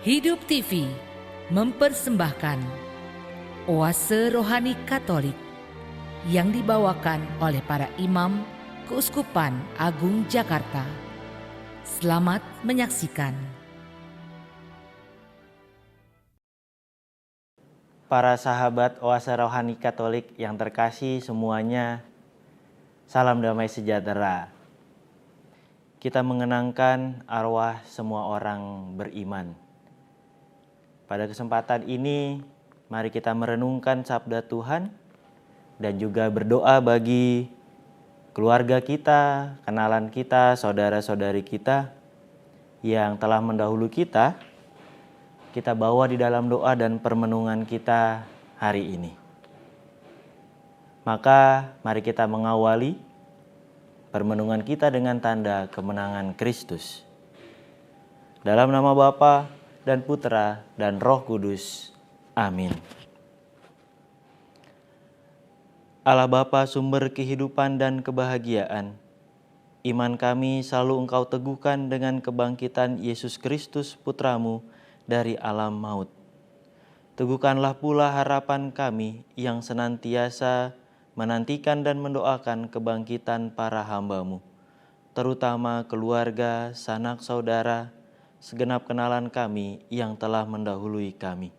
Hidup TV mempersembahkan Oase Rohani Katolik yang dibawakan oleh para imam Keuskupan Agung Jakarta. Selamat menyaksikan. Para sahabat Oase Rohani Katolik yang terkasih semuanya, salam damai sejahtera. Kita mengenangkan arwah semua orang beriman. Pada kesempatan ini, mari kita merenungkan sabda Tuhan dan juga berdoa bagi keluarga kita, kenalan kita, saudara-saudari kita yang telah mendahulu kita bawa di dalam doa dan permenungan kita hari ini. Maka mari kita mengawali permenungan kita dengan tanda kemenangan Kristus. Dalam nama Bapa dan Putra dan Roh Kudus. Amin. Allah Bapa, sumber kehidupan dan kebahagiaan, iman kami selalu Engkau teguhkan dengan kebangkitan Yesus Kristus Putramu dari alam maut. Teguhkanlah pula harapan kami yang senantiasa menantikan dan mendoakan kebangkitan para hamba-Mu, terutama keluarga, sanak saudara, segenap kenalan kami yang telah mendahului kami.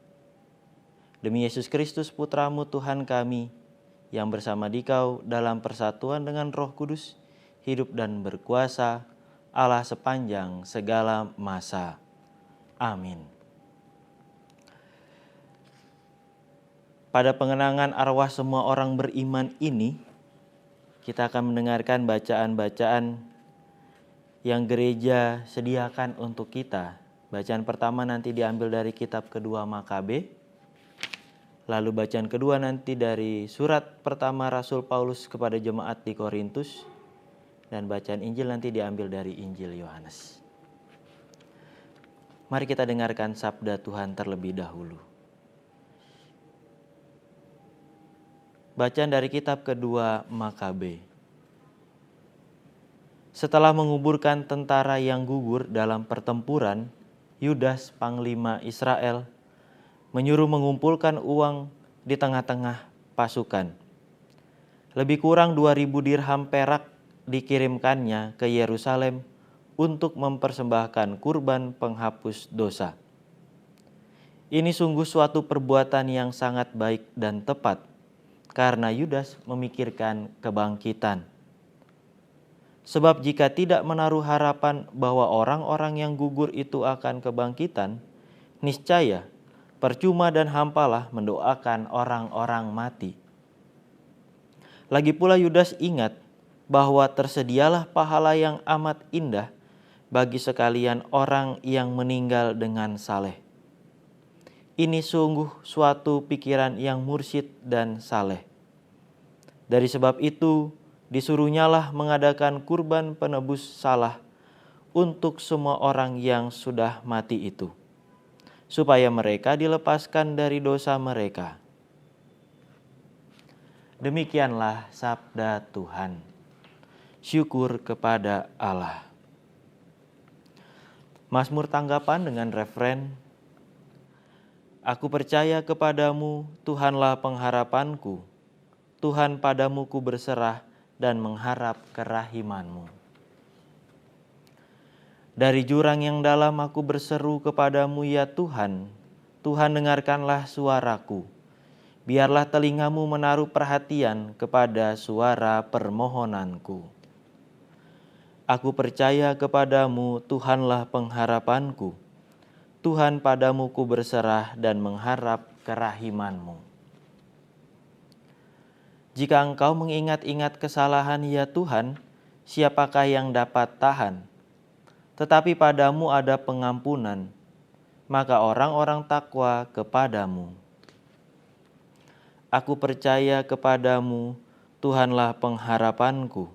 Demi Yesus Kristus Putramu Tuhan kami, yang bersama Dikau dalam persatuan dengan Roh Kudus, hidup dan berkuasa Allah sepanjang segala masa. Amin. Pada pengenangan arwah semua orang beriman ini, kita akan mendengarkan bacaan-bacaan yang gereja sediakan untuk kita. Bacaan pertama nanti diambil dari kitab kedua Makabe. Lalu bacaan kedua nanti dari surat pertama Rasul Paulus kepada jemaat di Korintus. Dan bacaan Injil nanti diambil dari Injil Yohanes. Mari kita dengarkan sabda Tuhan terlebih dahulu. Bacaan dari kitab kedua Makabe. Setelah menguburkan tentara yang gugur dalam pertempuran, Yudas, panglima Israel, menyuruh mengumpulkan uang di tengah-tengah pasukan. Lebih kurang 2.000 dirham perak dikirimkannya ke Yerusalem untuk mempersembahkan kurban penghapus dosa. Ini sungguh suatu perbuatan yang sangat baik dan tepat, karena Yudas memikirkan kebangkitan. Sebab jika tidak menaruh harapan bahwa orang-orang yang gugur itu akan kebangkitan, niscaya percuma dan hampalah mendoakan orang-orang mati. Lagi pula Yudas ingat bahwa tersedialah pahala yang amat indah bagi sekalian orang yang meninggal dengan saleh. Ini sungguh suatu pikiran yang mursyid dan saleh. Dari sebab itu, disuruhnyalah mengadakan kurban penebus salah untuk semua orang yang sudah mati itu, supaya mereka dilepaskan dari dosa mereka. Demikianlah sabda Tuhan. Syukur kepada Allah. Mazmur tanggapan dengan referen, Aku percaya kepadamu, Tuhanlah pengharapanku. Tuhan, padamu ku berserah dan mengharap kerahiman-Mu. Dari jurang yang dalam aku berseru kepadamu, ya Tuhan. Tuhan, dengarkanlah suaraku. Biarlah telingamu menaruh perhatian kepada suara permohonanku. Aku percaya kepadamu, Tuhanlah pengharapanku. Tuhan, padamu ku berserah dan mengharap kerahiman-Mu. Jika engkau mengingat-ingat kesalahan, ya Tuhan, siapakah yang dapat tahan? Tetapi padamu ada pengampunan, maka orang-orang takwa kepadamu. Aku percaya kepadamu, Tuhanlah pengharapanku.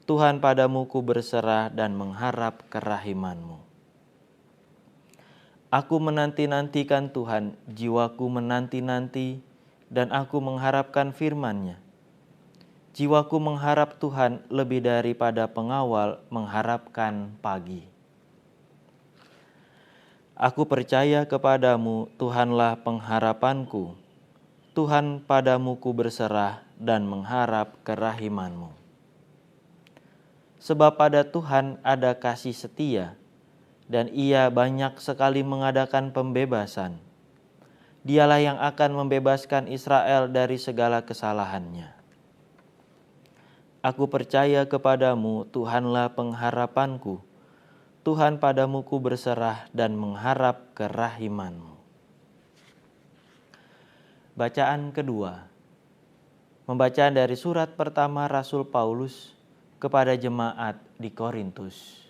Tuhan, padamu ku berserah dan mengharap kerahiman-Mu. Aku menanti-nantikan Tuhan, jiwaku menanti-nanti, dan aku mengharapkan firman-Nya. Jiwaku mengharap Tuhan lebih daripada pengawal mengharapkan pagi. Aku percaya kepadamu, Tuhanlah pengharapanku. Tuhan, padamu ku berserah dan mengharap kerahiman-Mu. Sebab pada Tuhan ada kasih setia, dan Ia banyak sekali mengadakan pembebasan. Dialah yang akan membebaskan Israel dari segala kesalahannya. Aku percaya kepadamu, Tuhanlah pengharapanku. Tuhan, padamu ku berserah dan mengharap kerahiman-Mu. Bacaan kedua. Pembacaan dari surat pertama Rasul Paulus kepada jemaat di Korintus.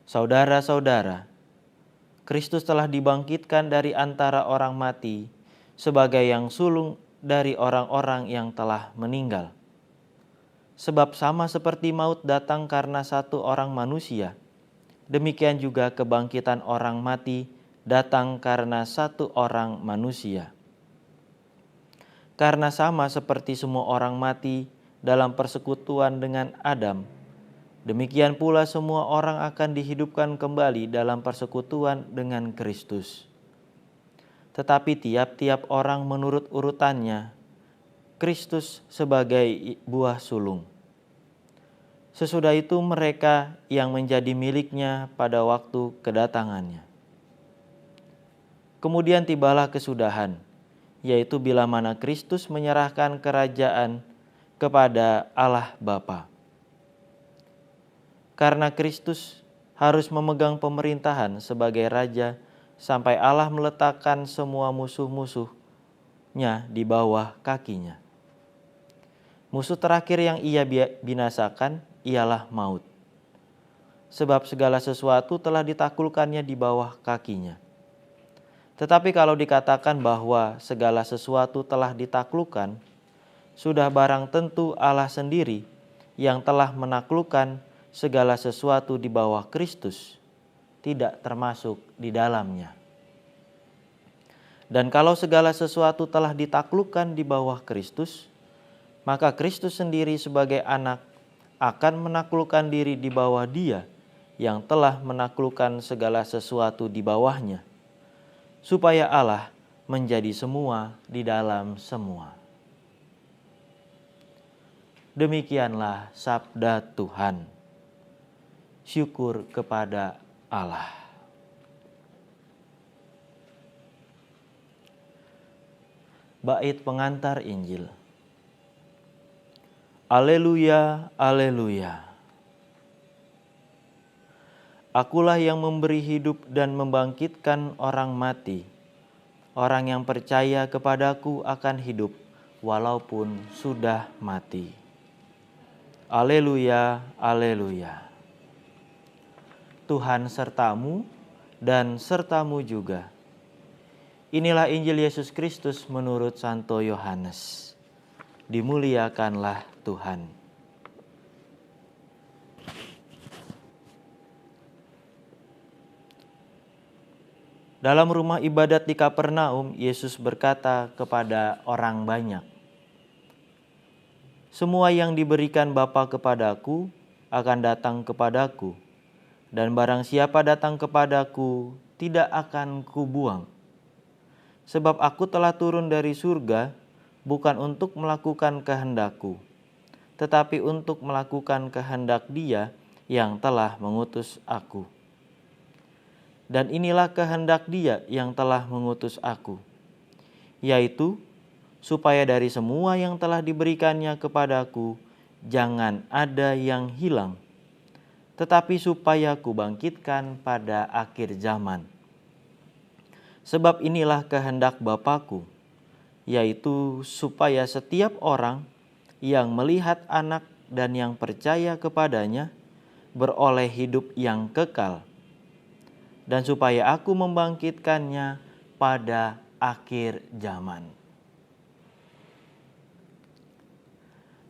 Saudara-saudara, Kristus telah dibangkitkan dari antara orang mati sebagai yang sulung dari orang-orang yang telah meninggal. Sebab sama seperti maut datang karena satu orang manusia, demikian juga kebangkitan orang mati datang karena satu orang manusia. Karena sama seperti semua orang mati dalam persekutuan dengan Adam, demikian pula semua orang akan dihidupkan kembali dalam persekutuan dengan Kristus. Tetapi tiap-tiap orang menurut urutannya, Kristus sebagai buah sulung. Sesudah itu mereka yang menjadi miliknya pada waktu kedatangannya. Kemudian tibalah kesudahan, yaitu bila mana Kristus menyerahkan kerajaan kepada Allah Bapa. Karena Kristus harus memegang pemerintahan sebagai raja sampai Allah meletakkan semua musuh-musuhnya di bawah kakinya. Musuh terakhir yang Ia binasakan ialah maut. Sebab segala sesuatu telah ditaklukkannya di bawah kakinya. Tetapi kalau dikatakan bahwa segala sesuatu telah ditaklukkan, sudah barang tentu Allah sendiri yang telah menaklukkan segala sesuatu di bawah Kristus tidak termasuk di dalamnya. Dan kalau segala sesuatu telah ditaklukkan di bawah Kristus, maka Kristus sendiri sebagai anak akan menaklukkan diri di bawah Dia yang telah menaklukkan segala sesuatu di bawahnya, supaya Allah menjadi semua di dalam semua. Demikianlah sabda Tuhan. Syukur kepada Allah. Bait pengantar Injil. Aleluya, aleluya. Akulah yang memberi hidup dan membangkitkan orang mati. Orang yang percaya kepadaku akan hidup walaupun sudah mati. Aleluya, aleluya. Tuhan sertamu dan sertamu juga. Inilah Injil Yesus Kristus menurut Santo Yohanes. Dimuliakanlah Tuhan. Dalam rumah ibadat di Kapernaum, Yesus berkata kepada orang banyak, "Semua yang diberikan Bapa kepadaku akan datang kepadaku, dan barang siapa datang kepadaku tidak akan kubuang. Sebab aku telah turun dari surga bukan untuk melakukan kehendakku, tetapi untuk melakukan kehendak Dia yang telah mengutus aku. Dan inilah kehendak Dia yang telah mengutus aku, yaitu supaya dari semua yang telah diberikannya kepadaku jangan ada yang hilang, tetapi supaya kubangkitkan pada akhir zaman. Sebab inilah kehendak Bapa-Ku, yaitu supaya setiap orang yang melihat Anak dan yang percaya kepadanya beroleh hidup yang kekal, dan supaya aku membangkitkannya pada akhir zaman."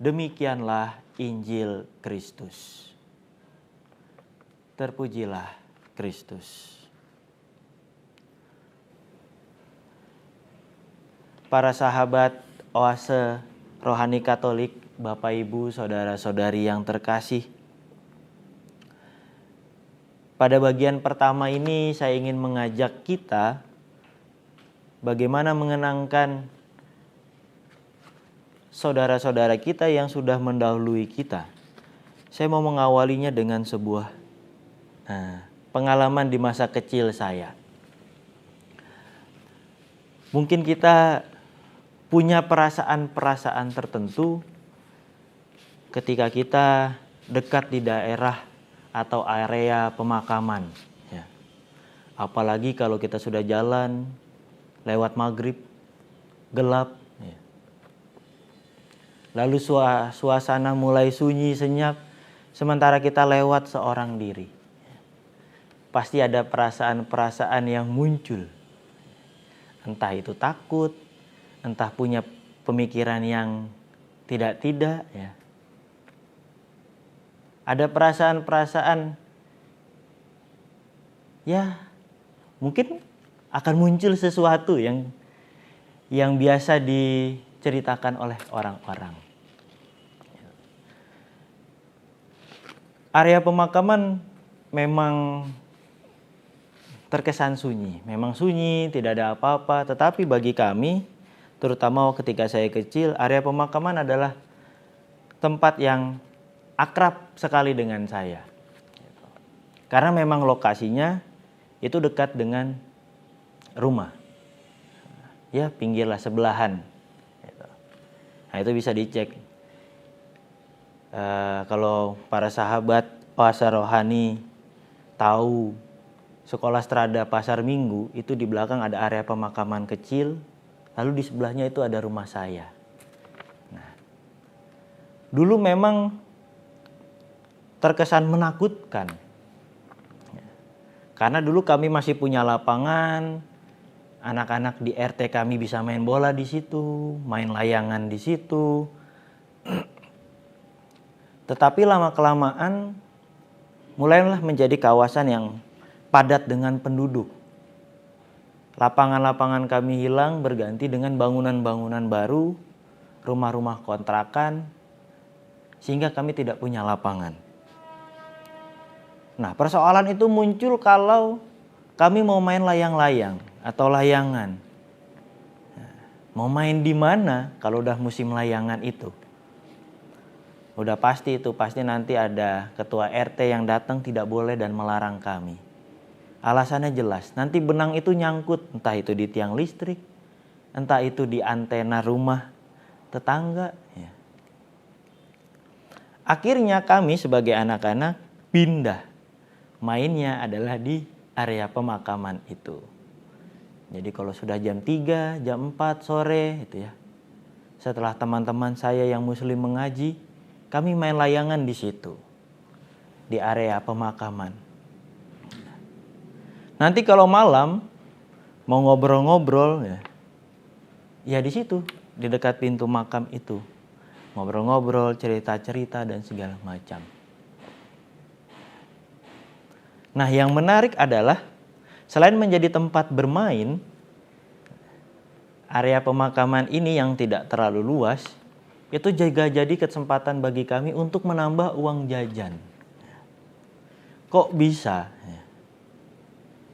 Demikianlah Injil Kristus. Terpujilah Kristus. Para sahabat Oase Rohani Katolik, Bapak Ibu, Saudara-saudari yang terkasih, pada bagian pertama ini saya ingin mengajak kita bagaimana mengenangkan saudara-saudara kita yang sudah mendahului kita. Saya mau mengawalinya dengan sebuah pengalaman di masa kecil saya. Mungkin kita punya perasaan-perasaan tertentu ketika kita dekat di daerah atau area pemakaman. Ya. Apalagi kalau kita sudah jalan lewat maghrib, gelap. Ya. Lalu suasana mulai sunyi senyap, sementara kita lewat seorang diri. Pasti ada perasaan-perasaan yang muncul. Entah itu takut, entah punya pemikiran yang tidak-tidak. Ya. Ada perasaan-perasaan ya mungkin akan muncul sesuatu yang biasa diceritakan oleh orang-orang. Area pemakaman memang terkesan sunyi. Memang sunyi, tidak ada apa-apa. Tetapi bagi kami, terutama ketika saya kecil, area pemakaman adalah tempat yang akrab sekali dengan saya. Karena memang lokasinya itu dekat dengan rumah. Ya, pinggirlah sebelahan. Nah, itu bisa dicek. Kalau para sahabat Oase Rohani tahu sekolah Strada Pasar Minggu, itu di belakang ada area pemakaman kecil, lalu di sebelahnya itu ada rumah saya. Nah, dulu memang terkesan menakutkan. Karena dulu kami masih punya lapangan, anak-anak di RT kami bisa main bola di situ, main layangan di situ. Tetapi lama-kelamaan mulailah menjadi kawasan yang padat dengan penduduk. Lapangan-lapangan kami hilang berganti dengan bangunan-bangunan baru, rumah-rumah kontrakan, sehingga kami tidak punya lapangan. Nah, persoalan itu muncul kalau kami mau main layang-layang atau layangan. Mau main di mana kalau udah musim layangan itu? Udah pasti nanti ada ketua RT yang datang tidak boleh dan melarang kami. Alasannya jelas, nanti benang itu nyangkut, entah itu di tiang listrik, entah itu di antena rumah tetangga. Ya. Akhirnya kami sebagai anak-anak pindah. Mainnya adalah di area pemakaman itu. Jadi kalau sudah jam 3, jam 4 sore itu ya. Setelah teman-teman saya yang muslim mengaji, kami main layangan di situ. Di area pemakaman. Nanti kalau malam mau ngobrol-ngobrol ya di situ, di dekat pintu makam itu. Ngobrol-ngobrol, cerita-cerita dan segala macam. Nah, yang menarik adalah selain menjadi tempat bermain, area pemakaman ini yang tidak terlalu luas, itu juga jadi kesempatan bagi kami untuk menambah uang jajan. Kok bisa?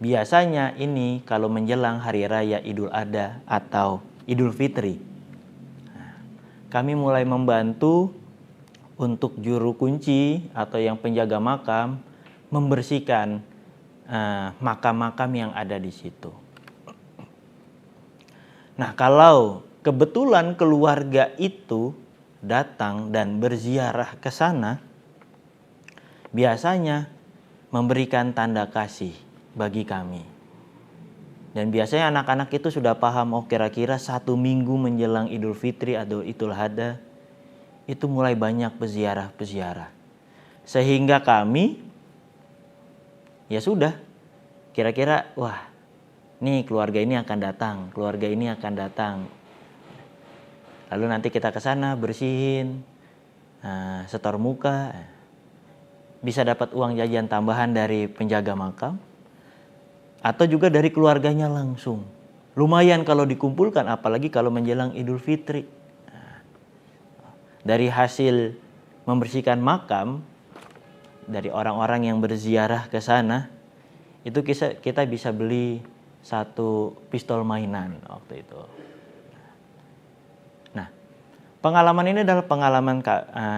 Biasanya ini kalau menjelang hari raya Idul Adha atau Idul Fitri, kami mulai membantu untuk juru kunci atau yang penjaga makam membersihkan makam-makam yang ada di situ. Nah, kalau kebetulan keluarga itu datang dan berziarah ke sana, biasanya memberikan tanda kasih bagi kami. Dan biasanya anak-anak itu sudah paham, oh kira-kira 1 minggu menjelang Idul Fitri atau Idul Adha, itu mulai banyak peziarah-peziarah. Sehingga kami, ya sudah, kira-kira wah, nih keluarga ini akan datang, keluarga ini akan datang. Lalu nanti kita ke sana bersihin, setor muka, bisa dapat uang jajan tambahan dari penjaga makam, atau juga dari keluarganya langsung. Lumayan kalau dikumpulkan, apalagi kalau menjelang Idul Fitri. Dari hasil membersihkan makam, dari orang-orang yang berziarah ke sana, itu kita bisa beli satu pistol mainan waktu itu. Nah, pengalaman ini adalah pengalaman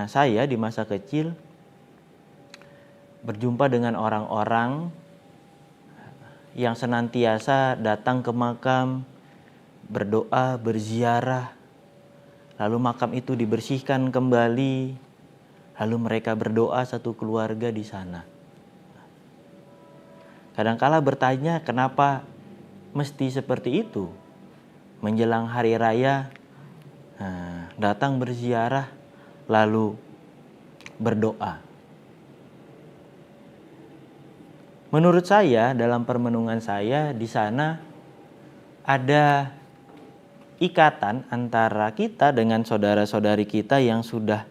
saya di masa kecil, berjumpa dengan orang-orang yang senantiasa datang ke makam, berdoa, berziarah, lalu makam itu dibersihkan kembali, lalu mereka berdoa satu keluarga di sana. Kadangkala bertanya, kenapa mesti seperti itu? Menjelang hari raya, datang berziarah, lalu berdoa. Menurut saya, dalam permenungan saya, di sana ada ikatan antara kita dengan saudara-saudari kita yang sudah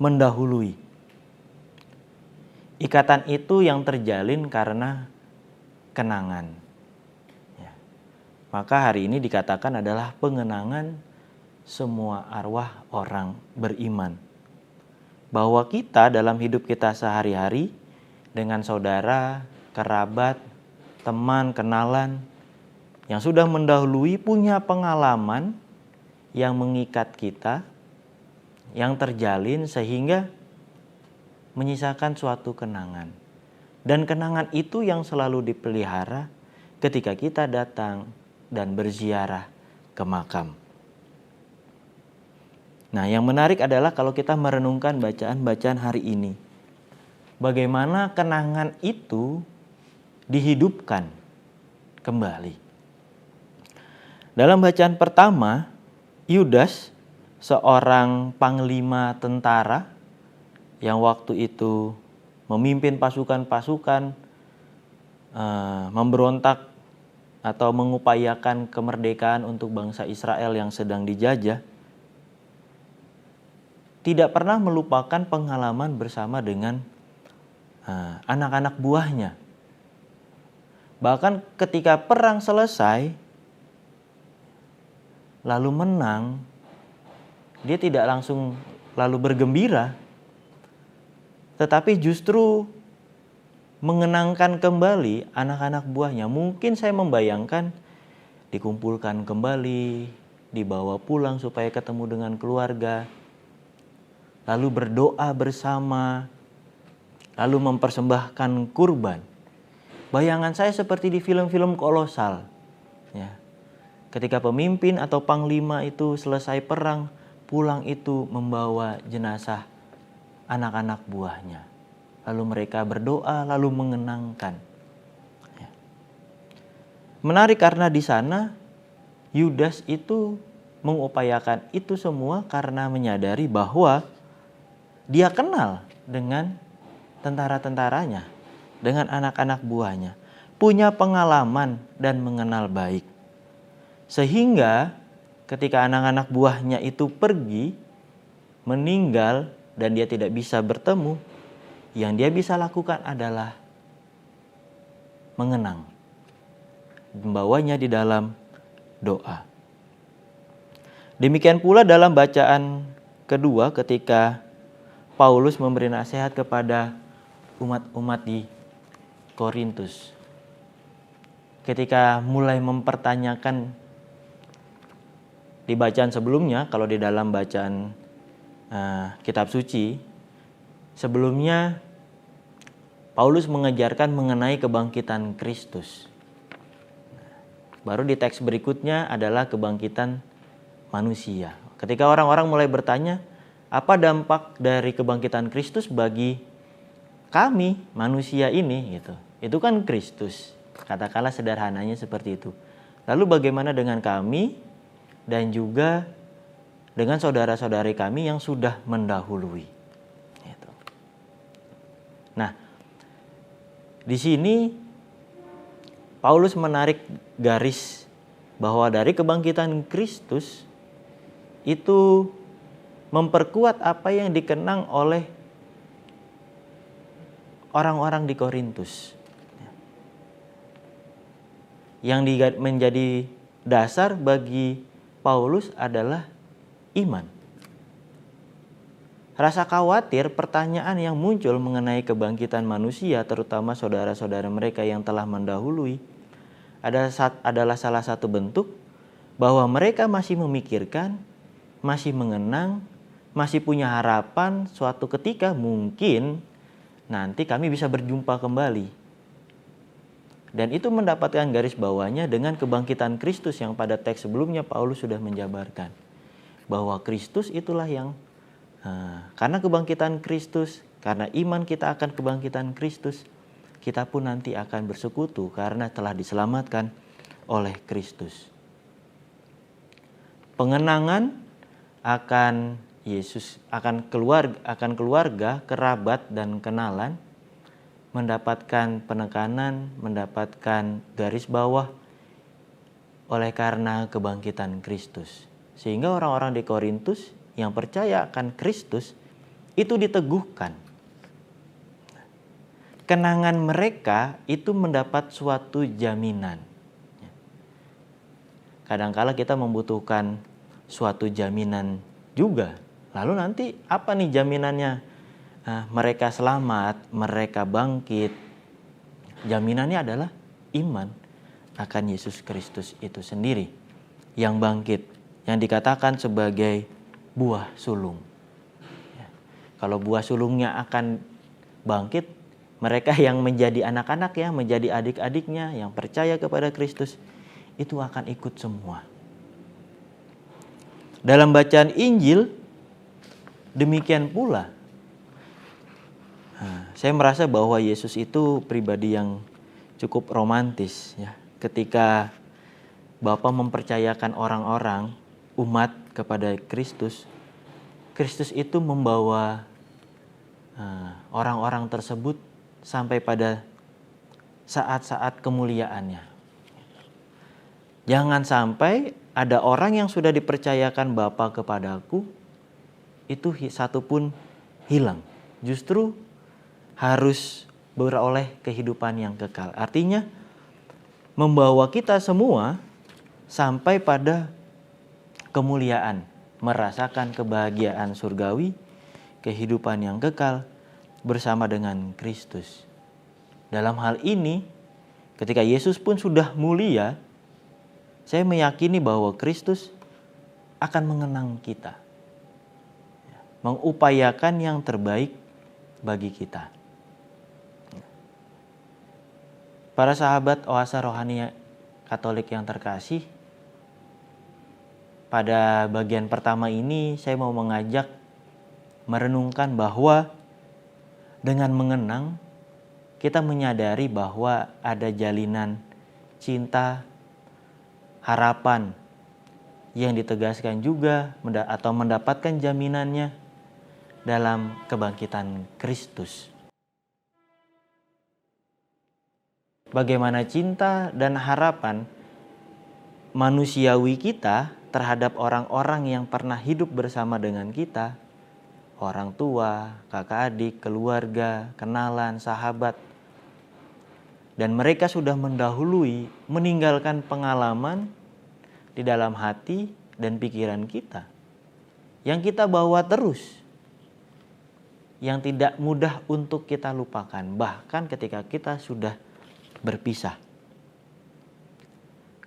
mendahului. Ikatan itu yang terjalin karena kenangan. Ya. Maka hari ini dikatakan adalah pengenangan semua arwah orang beriman. Bahwa kita dalam hidup kita sehari-hari dengan saudara, kerabat, teman, kenalan yang sudah mendahului punya pengalaman yang mengikat kita, yang terjalin sehingga menyisakan suatu kenangan. Dan kenangan itu yang selalu dipelihara ketika kita datang dan berziarah ke makam. Nah, yang menarik adalah kalau kita merenungkan bacaan-bacaan hari ini. Bagaimana kenangan itu dihidupkan kembali. Dalam bacaan pertama, Yudas, seorang panglima tentara yang waktu itu memimpin pasukan-pasukan, memberontak atau mengupayakan kemerdekaan untuk bangsa Israel yang sedang dijajah, tidak pernah melupakan pengalaman bersama dengan anak-anak buahnya. Bahkan ketika perang selesai, lalu menang, dia tidak langsung lalu bergembira, tetapi justru mengenangkan kembali anak-anak buahnya. Mungkin saya membayangkan dikumpulkan kembali, dibawa pulang supaya ketemu dengan keluarga, lalu berdoa bersama, lalu mempersembahkan kurban. Bayangan saya seperti di film-film kolosal. Ya. Ketika pemimpin atau panglima itu selesai perang, pulang itu membawa jenazah anak-anak buahnya. Lalu mereka berdoa, lalu mengenangkan. Ya. Menarik karena di sana Yudas itu mengupayakan itu semua karena menyadari bahwa dia kenal dengan tentara-tentaranya, dengan anak-anak buahnya, punya pengalaman dan mengenal baik. Sehingga ketika anak-anak buahnya itu pergi, meninggal, dan dia tidak bisa bertemu, yang dia bisa lakukan adalah mengenang, membawanya di dalam doa. Demikian pula dalam bacaan kedua ketika Paulus memberi nasihat kepada umat-umat di Korintus. Ketika mulai mempertanyakan di bacaan sebelumnya, kalau di dalam bacaan kitab suci, sebelumnya Paulus mengajarkan mengenai kebangkitan Kristus. Baru di teks berikutnya adalah kebangkitan manusia. Ketika orang-orang mulai bertanya, apa dampak dari kebangkitan Kristus bagi kami manusia ini gitu. Itu kan Kristus. Katakanlah sederhananya seperti itu. Lalu bagaimana dengan kami dan juga dengan saudara-saudari kami yang sudah mendahului. Gitu. Nah, di sini Paulus menarik garis bahwa dari kebangkitan Kristus itu memperkuat apa yang dikenang oleh orang-orang di Korintus. Yang menjadi dasar bagi Paulus adalah iman. Rasa khawatir, pertanyaan yang muncul mengenai kebangkitan manusia, terutama saudara-saudara mereka yang telah mendahului, adalah salah satu bentuk bahwa mereka masih memikirkan, masih mengenang, masih punya harapan suatu ketika mungkin nanti kami bisa berjumpa kembali. Dan itu mendapatkan garis bawahnya dengan kebangkitan Kristus yang pada teks sebelumnya Paulus sudah menjabarkan. Bahwa Kristus itulah yang, karena kebangkitan Kristus, karena iman kita akan kebangkitan Kristus, kita pun nanti akan bersekutu karena telah diselamatkan oleh Kristus. Pengenangan akan Yesus, akan keluarga, kerabat, dan kenalan mendapatkan penekanan, mendapatkan garis bawah oleh karena kebangkitan Kristus. Sehingga orang-orang di Korintus yang percaya akan Kristus itu diteguhkan. Kenangan mereka itu mendapat suatu jaminan. Kadangkala kita membutuhkan suatu jaminan juga. Lalu nanti apa nih jaminannya? Mereka selamat, mereka bangkit. Jaminannya adalah iman akan Yesus Kristus itu sendiri yang bangkit, yang dikatakan sebagai buah sulung. Kalau buah sulungnya akan bangkit, mereka yang menjadi anak-anak ya, menjadi adik-adiknya yang percaya kepada Kristus, itu akan ikut semua. Dalam bacaan Injil, demikian pula. Saya merasa bahwa Yesus itu pribadi yang cukup romantis ya. Ketika Bapa mempercayakan orang-orang, umat kepada Kristus, Kristus itu membawa orang-orang tersebut sampai pada saat-saat kemuliaannya. Jangan sampai ada orang yang sudah dipercayakan Bapa kepadaku, itu satu pun hilang. Justru harus beroleh kehidupan yang kekal. Artinya membawa kita semua sampai pada kemuliaan, merasakan kebahagiaan surgawi, kehidupan yang kekal bersama dengan Kristus. Dalam hal ini, ketika Yesus pun sudah mulia, saya meyakini bahwa Kristus akan mengenang kita, mengupayakan yang terbaik bagi kita. Para sahabat Oase Rohani Katolik yang terkasih, pada bagian pertama ini saya mau mengajak merenungkan bahwa dengan mengenang kita menyadari bahwa ada jalinan cinta, harapan yang ditegaskan juga atau mendapatkan jaminannya dalam kebangkitan Kristus. Bagaimana cinta dan harapan manusiawi kita terhadap orang-orang yang pernah hidup bersama dengan kita, orang tua, kakak adik, keluarga, kenalan, sahabat, dan mereka sudah mendahului meninggalkan pengalaman di dalam hati dan pikiran kita yang kita bawa terus, yang tidak mudah untuk kita lupakan, bahkan ketika kita sudah berpisah.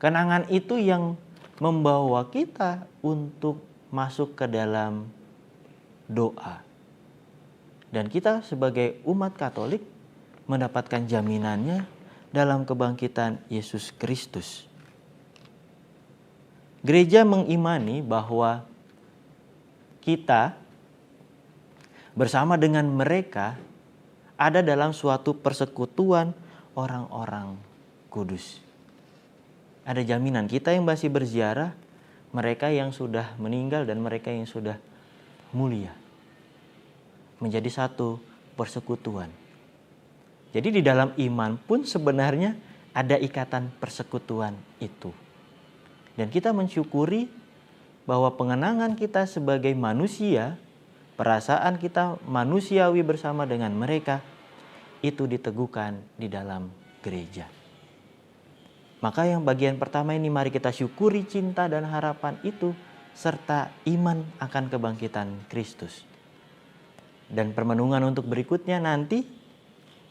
Kenangan itu yang membawa kita untuk masuk ke dalam doa. Dan kita sebagai umat Katolik mendapatkan jaminannya dalam kebangkitan Yesus Kristus. Gereja mengimani bahwa kita bersama dengan mereka ada dalam suatu persekutuan orang-orang kudus. Ada jaminan kita yang masih berziarah, mereka yang sudah meninggal dan mereka yang sudah mulia. Menjadi satu persekutuan. Jadi di dalam iman pun sebenarnya ada ikatan persekutuan itu. Dan kita mensyukuri bahwa pengenangan kita sebagai manusia, perasaan kita manusiawi bersama dengan mereka, itu diteguhkan di dalam gereja. Maka yang bagian pertama ini mari kita syukuri cinta dan harapan itu serta iman akan kebangkitan Kristus. Dan permenungan untuk berikutnya nanti,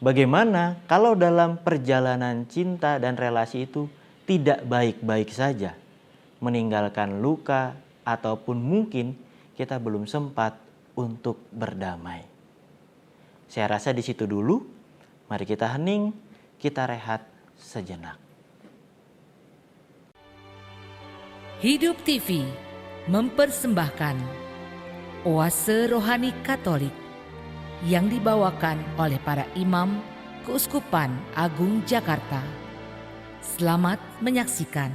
bagaimana kalau dalam perjalanan cinta dan relasi itu tidak baik-baik saja, meninggalkan luka ataupun mungkin kita belum sempat untuk berdamai. Saya rasa di situ dulu. Mari kita hening, kita rehat sejenak. Hidup TV mempersembahkan Oase Rohani Katolik yang dibawakan oleh para imam Keuskupan Agung Jakarta. Selamat menyaksikan.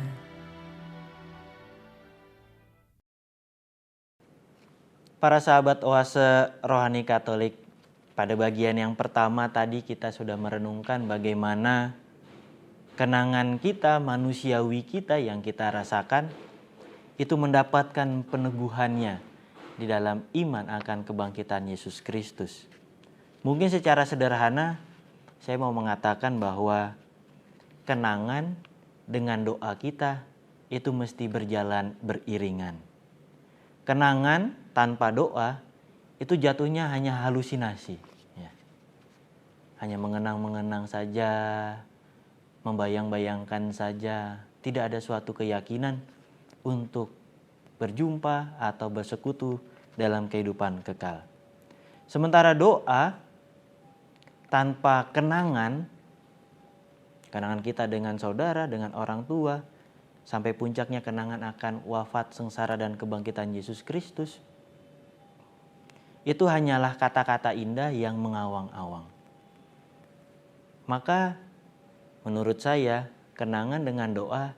Para sahabat Oase Rohani Katolik, pada bagian yang pertama tadi kita sudah merenungkan bagaimana kenangan kita, manusiawi kita yang kita rasakan itu mendapatkan peneguhannya di dalam iman akan kebangkitan Yesus Kristus. Mungkin secara sederhana saya mau mengatakan bahwa kenangan dengan doa kita itu mesti berjalan beriringan. Kenangan tanpa doa itu jatuhnya hanya halusinasi. Ya. Hanya mengenang-mengenang saja, membayang-bayangkan saja, tidak ada suatu keyakinan untuk berjumpa atau bersekutu dalam kehidupan kekal. Sementara doa tanpa kenangan kita dengan saudara, dengan orang tua, sampai puncaknya kenangan akan wafat, sengsara, dan kebangkitan Yesus Kristus, itu hanyalah kata-kata indah yang mengawang-awang. Maka menurut saya kenangan dengan doa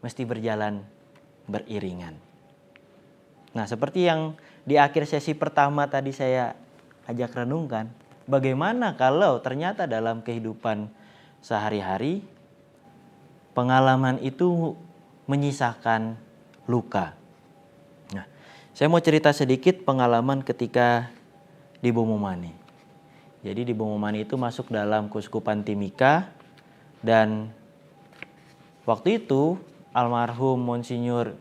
mesti berjalan beriringan. Nah, seperti yang di akhir sesi pertama tadi saya ajak renungkan, bagaimana kalau ternyata dalam kehidupan sehari-hari pengalaman itu menyisakan luka. Nah, saya mau cerita sedikit pengalaman ketika di Bomomani. Jadi di Bomomani itu masuk dalam Keuskupan Timika, dan waktu itu almarhum Monsinyur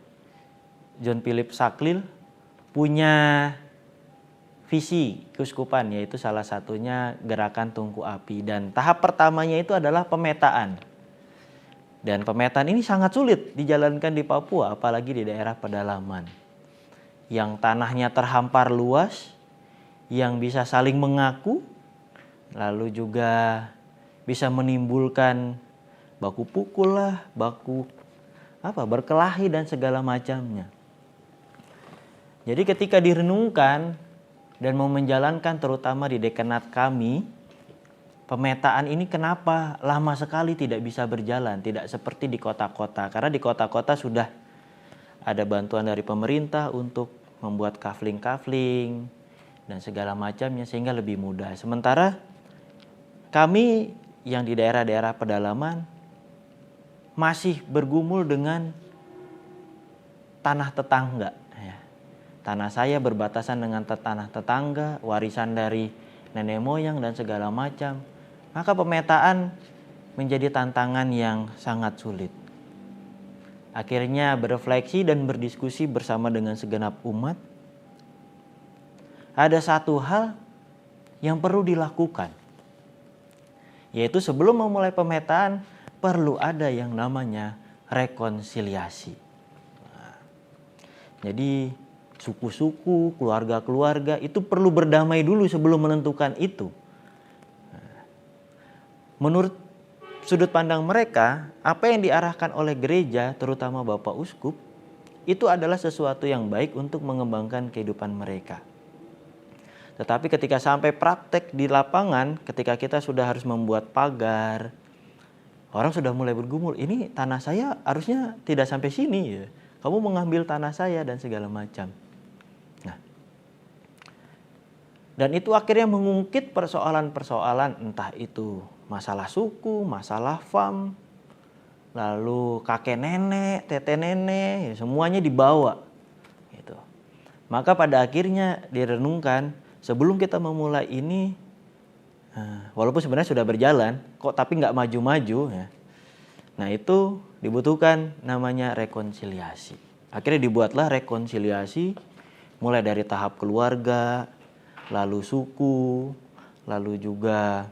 John Philip Saklil punya visi keuskupan, yaitu salah satunya gerakan Tungku Api. Dan tahap pertamanya itu adalah pemetaan. Dan pemetaan ini sangat sulit dijalankan di Papua, apalagi di daerah pedalaman. Yang tanahnya terhampar luas, yang bisa saling mengaku, lalu juga bisa menimbulkan baku pukul lah, berkelahi dan segala macamnya. Jadi ketika direnungkan dan mau menjalankan terutama di dekanat kami, pemetaan ini kenapa lama sekali tidak bisa berjalan, tidak seperti di kota-kota. Karena di kota-kota sudah ada bantuan dari pemerintah untuk membuat kafling-kafling dan segala macamnya sehingga lebih mudah. Sementara kami yang di daerah-daerah pedalaman masih bergumul dengan tanah tetangga. Tanah saya berbatasan dengan tanah tetangga, warisan dari nenek moyang dan segala macam. Maka pemetaan menjadi tantangan yang sangat sulit. Akhirnya berefleksi dan berdiskusi bersama dengan segenap umat. Ada satu hal yang perlu dilakukan, yaitu sebelum memulai pemetaan perlu ada yang namanya rekonsiliasi. Jadi suku-suku, keluarga-keluarga itu perlu berdamai dulu sebelum menentukan itu. Menurut sudut pandang mereka, apa yang diarahkan oleh gereja, terutama Bapak Uskup, itu adalah sesuatu yang baik untuk mengembangkan kehidupan mereka. Tetapi ketika sampai praktek di lapangan, ketika kita sudah harus membuat pagar, orang sudah mulai bergumul, ini tanah saya harusnya tidak sampai sini ya. Kamu mengambil tanah saya dan segala macam. Nah, dan itu akhirnya mengungkit persoalan-persoalan, entah itu masalah suku, masalah fam, lalu kakek nenek, tete nenek, ya semuanya dibawa. Gitu. Maka pada akhirnya direnungkan, sebelum kita memulai ini, walaupun sebenarnya sudah berjalan, kok tapi nggak maju-maju ya. Nah itu dibutuhkan namanya rekonsiliasi. Akhirnya dibuatlah rekonsiliasi mulai dari tahap keluarga, lalu suku, lalu juga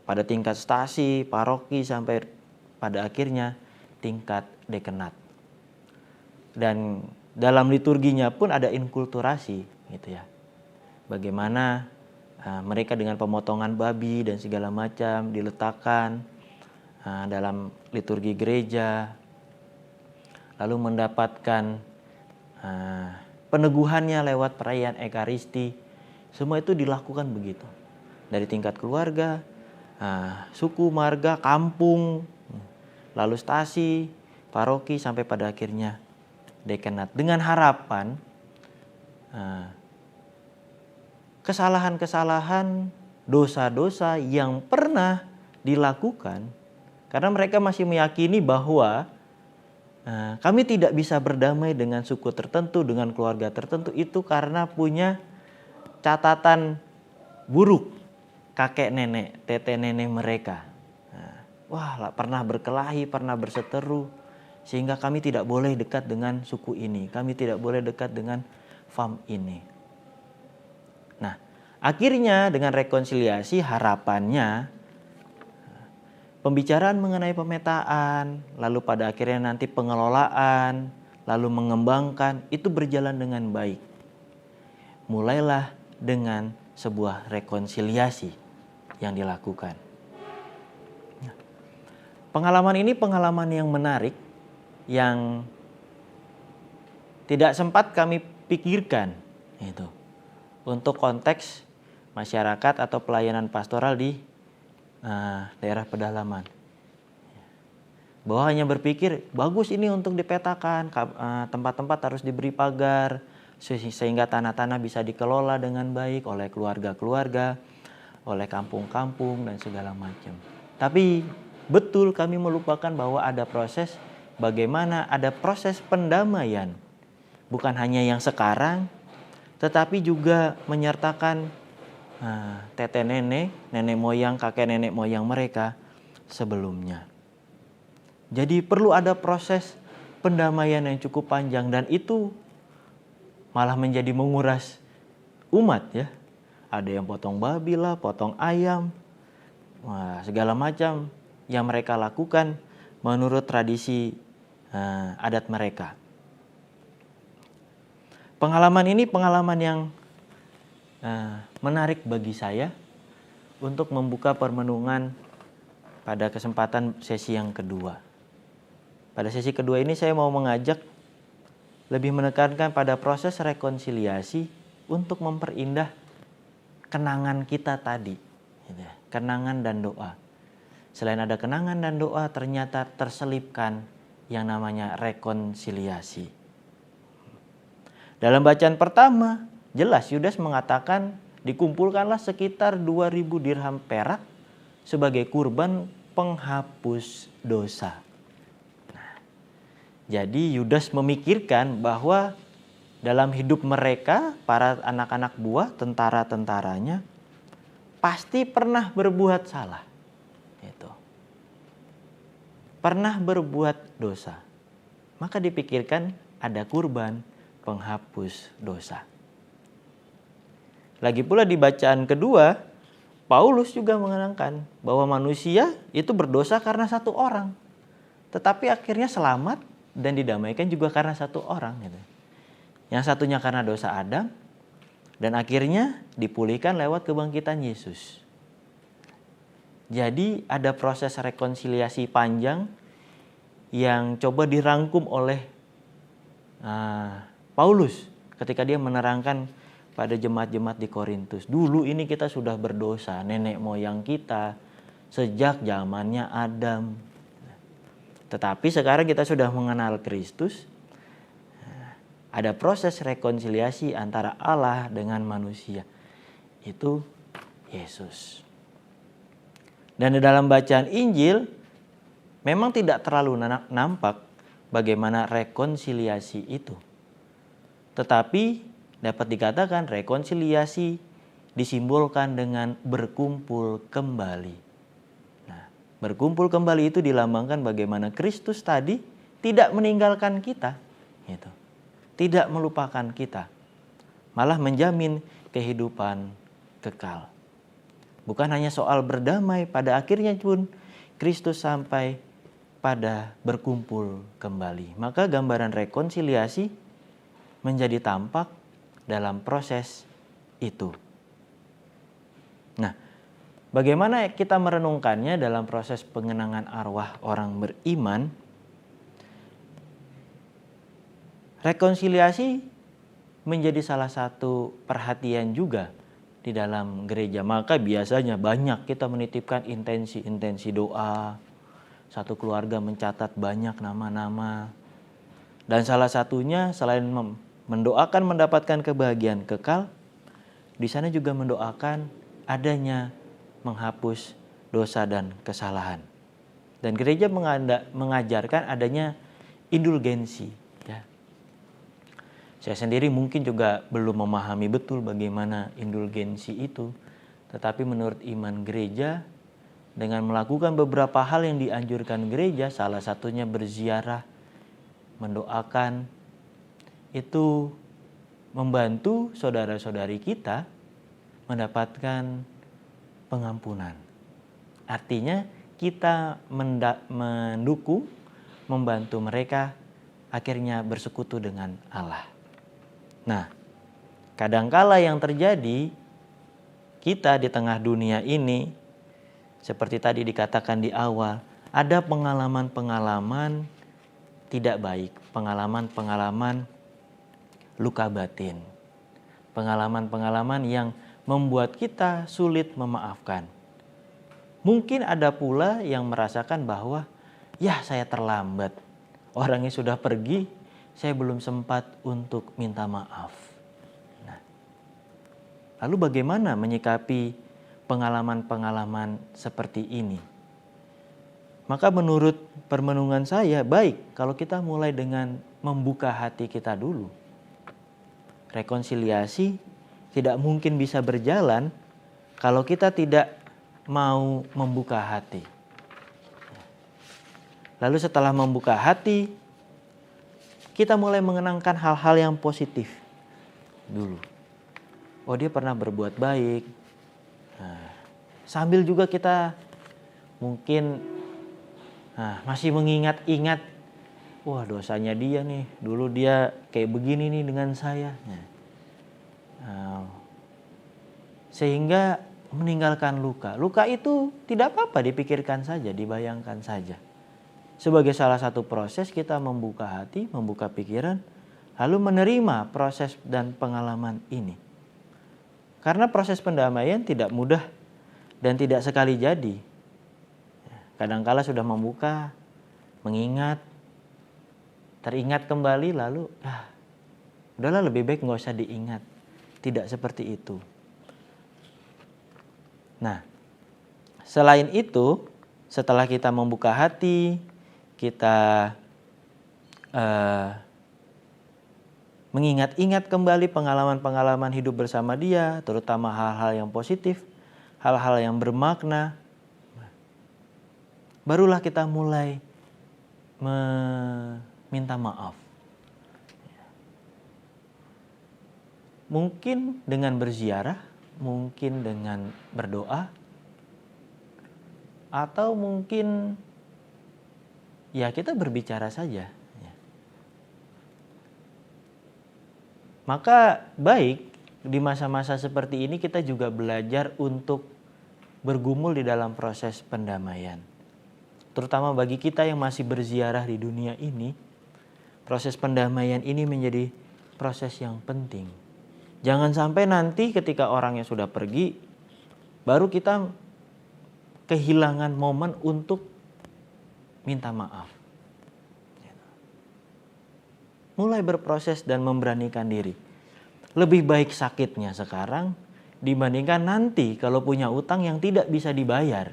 pada tingkat stasi, paroki, sampai pada akhirnya tingkat dekenat. Dan dalam liturginya pun ada inkulturasi gitu ya. Bagaimana mereka dengan pemotongan babi dan segala macam diletakkan dalam liturgi gereja, lalu mendapatkan peneguhannya lewat perayaan Ekaristi. Semua itu dilakukan begitu. Dari tingkat keluarga, suku, marga, kampung, lalu stasi, paroki, sampai pada akhirnya dekanat. Dengan harapan kesalahan-kesalahan, dosa-dosa yang pernah dilakukan, karena mereka masih meyakini bahwa kami tidak bisa berdamai dengan suku tertentu, dengan keluarga tertentu, itu karena punya catatan buruk kakek nenek, tete nenek mereka. Pernah berkelahi, pernah berseteru, sehingga kami tidak boleh dekat dengan suku ini, kami tidak boleh dekat dengan fam ini. Nah, akhirnya dengan rekonsiliasi harapannya pembicaraan mengenai pemetaan, lalu pada akhirnya nanti pengelolaan, lalu mengembangkan, itu berjalan dengan baik. Mulailah dengan sebuah rekonsiliasi yang dilakukan. Pengalaman ini pengalaman yang menarik, yang tidak sempat kami pikirkan itu untuk konteks masyarakat atau pelayanan pastoral di daerah pedalaman. Bahwa hanya berpikir bagus ini untuk dipetakan, tempat-tempat harus diberi pagar sehingga tanah-tanah bisa dikelola dengan baik oleh keluarga-keluarga, oleh kampung-kampung dan segala macam. Tapi betul kami melupakan bahwa ada proses, bagaimana ada proses pendamaian. Bukan hanya yang sekarang, tetapi juga menyertakan tete nenek, nenek moyang, kakek nenek moyang mereka sebelumnya. Jadi perlu ada proses pendamaian yang cukup panjang, dan itu malah menjadi menguras umat ya. Ada yang potong babi lah, potong ayam, segala macam yang mereka lakukan menurut tradisi adat mereka. Pengalaman ini pengalaman yang menarik bagi saya untuk membuka permenungan pada kesempatan sesi yang kedua. Pada sesi kedua ini saya mau mengajak lebih menekankan pada proses rekonsiliasi untuk memperindah kenangan kita tadi, kenangan dan doa. Selain ada kenangan dan doa, ternyata terselipkan yang namanya rekonsiliasi. Dalam bacaan pertama, jelas Yudas mengatakan dikumpulkanlah sekitar 2.000 dirham perak sebagai kurban penghapus dosa. Jadi Yudas memikirkan bahwa dalam hidup mereka, para anak-anak buah, tentara-tentaranya, pasti pernah berbuat salah. Pernah berbuat dosa. Maka dipikirkan ada kurban penghapus dosa. Lagi pula di bacaan kedua, Paulus juga menerangkan bahwa manusia itu berdosa karena satu orang. Tetapi akhirnya selamat dan didamaikan juga karena satu orang. Yang satunya karena dosa Adam, dan akhirnya dipulihkan lewat kebangkitan Yesus. Jadi ada proses rekonsiliasi panjang yang coba dirangkum oleh Paulus ketika dia menerangkan pada jemaat-jemaat di Korintus. Dulu ini kita sudah berdosa, nenek moyang kita sejak zamannya Adam. Tetapi sekarang kita sudah mengenal Kristus. Ada proses rekonsiliasi antara Allah dengan manusia. Itu Yesus. Dan di dalam bacaan Injil memang tidak terlalu nampak bagaimana rekonsiliasi itu. Tetapi dapat dikatakan rekonsiliasi disimbolkan dengan berkumpul kembali. Nah, berkumpul kembali itu dilambangkan bagaimana Kristus tadi tidak meninggalkan kita, gitu. Tidak melupakan kita, malah menjamin kehidupan kekal. Bukan hanya soal berdamai, pada akhirnya pun Kristus sampai pada berkumpul kembali. Maka gambaran rekonsiliasi menjadi tampak dalam proses itu. Nah, bagaimana kita merenungkannya dalam proses pengenangan arwah orang beriman? Rekonsiliasi menjadi salah satu perhatian juga di dalam gereja. Maka biasanya banyak kita menitipkan intensi doa. Satu keluarga mencatat banyak nama-nama. Dan salah satunya selain mendoakan mendapatkan kebahagiaan kekal, di sana juga mendoakan adanya menghapus dosa dan kesalahan. Dan gereja mengajarkan adanya indulgensi. Ya. Saya sendiri mungkin juga belum memahami betul bagaimana indulgensi itu. Tetapi menurut iman gereja, dengan melakukan beberapa hal yang dianjurkan gereja, salah satunya berziarah, mendoakan, itu membantu saudara-saudari kita mendapatkan pengampunan. Artinya kita mendukung, membantu mereka akhirnya bersekutu dengan Allah. Nah, kadangkala yang terjadi kita di tengah dunia ini, seperti tadi dikatakan di awal, ada pengalaman-pengalaman tidak baik, pengalaman-pengalaman luka batin, pengalaman-pengalaman yang membuat kita sulit memaafkan. Mungkin ada pula yang merasakan bahwa ya saya terlambat, orangnya sudah pergi, saya belum sempat untuk minta maaf. Nah, lalu bagaimana menyikapi pengalaman-pengalaman seperti ini? Maka menurut permenungan saya, baik kalau kita mulai dengan membuka hati kita dulu. Rekonsiliasi tidak mungkin bisa berjalan kalau kita tidak mau membuka hati. Lalu setelah membuka hati, kita mulai mengenangkan hal-hal yang positif dulu. Oh, dia pernah berbuat baik. Nah, sambil juga kita mungkin masih mengingat-ingat, wah dosanya dia nih, dulu dia kayak begini nih dengan saya. Sehingga meninggalkan luka. Luka itu tidak apa-apa dipikirkan saja, dibayangkan saja. Sebagai salah satu proses kita membuka hati, membuka pikiran, lalu menerima proses dan pengalaman ini. Karena proses pendamaian tidak mudah dan tidak sekali jadi. Kadangkala sudah membuka, mengingat, teringat kembali lalu udahlah lebih baik nggak usah diingat. Tidak seperti itu. Nah, selain itu, setelah kita membuka hati, kita mengingat-ingat kembali pengalaman-pengalaman hidup bersama dia, terutama hal-hal yang positif, hal-hal yang bermakna, barulah kita mulai meminta maaf. Mungkin dengan berziarah, mungkin dengan berdoa, atau mungkin ya kita berbicara saja. Maka baik di masa-masa seperti ini kita juga belajar untuk bergumul di dalam proses pendamaian. Terutama bagi kita yang masih berziarah di dunia ini, proses pendamaian ini menjadi proses yang penting. Jangan sampai nanti ketika orangnya sudah pergi, baru kita kehilangan momen untuk minta maaf. Mulai berproses dan memberanikan diri. Lebih baik sakitnya sekarang dibandingkan nanti kalau punya utang yang tidak bisa dibayar.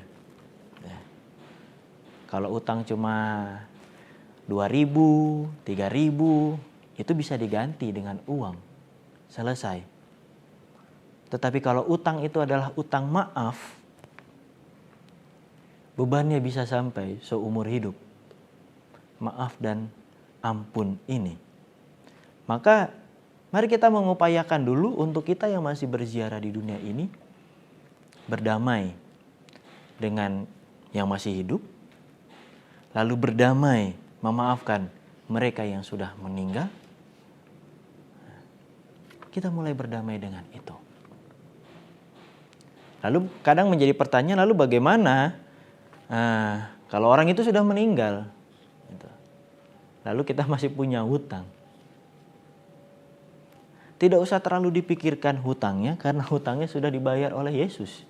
Kalau utang cuma 2.000, 3.000, itu bisa diganti dengan uang. Selesai. Tetapi kalau utang itu adalah utang maaf, bebannya bisa sampai seumur hidup. Maaf dan ampun ini. Maka mari kita mengupayakan dulu untuk kita yang masih berziarah di dunia ini, berdamai dengan yang masih hidup, lalu berdamai, memaafkan mereka yang sudah meninggal. Kita mulai berdamai dengan itu. Lalu kadang menjadi pertanyaan, lalu bagaimana kalau orang itu sudah meninggal? Lalu kita masih punya hutang. Tidak usah terlalu dipikirkan hutangnya, karena hutangnya sudah dibayar oleh Yesus.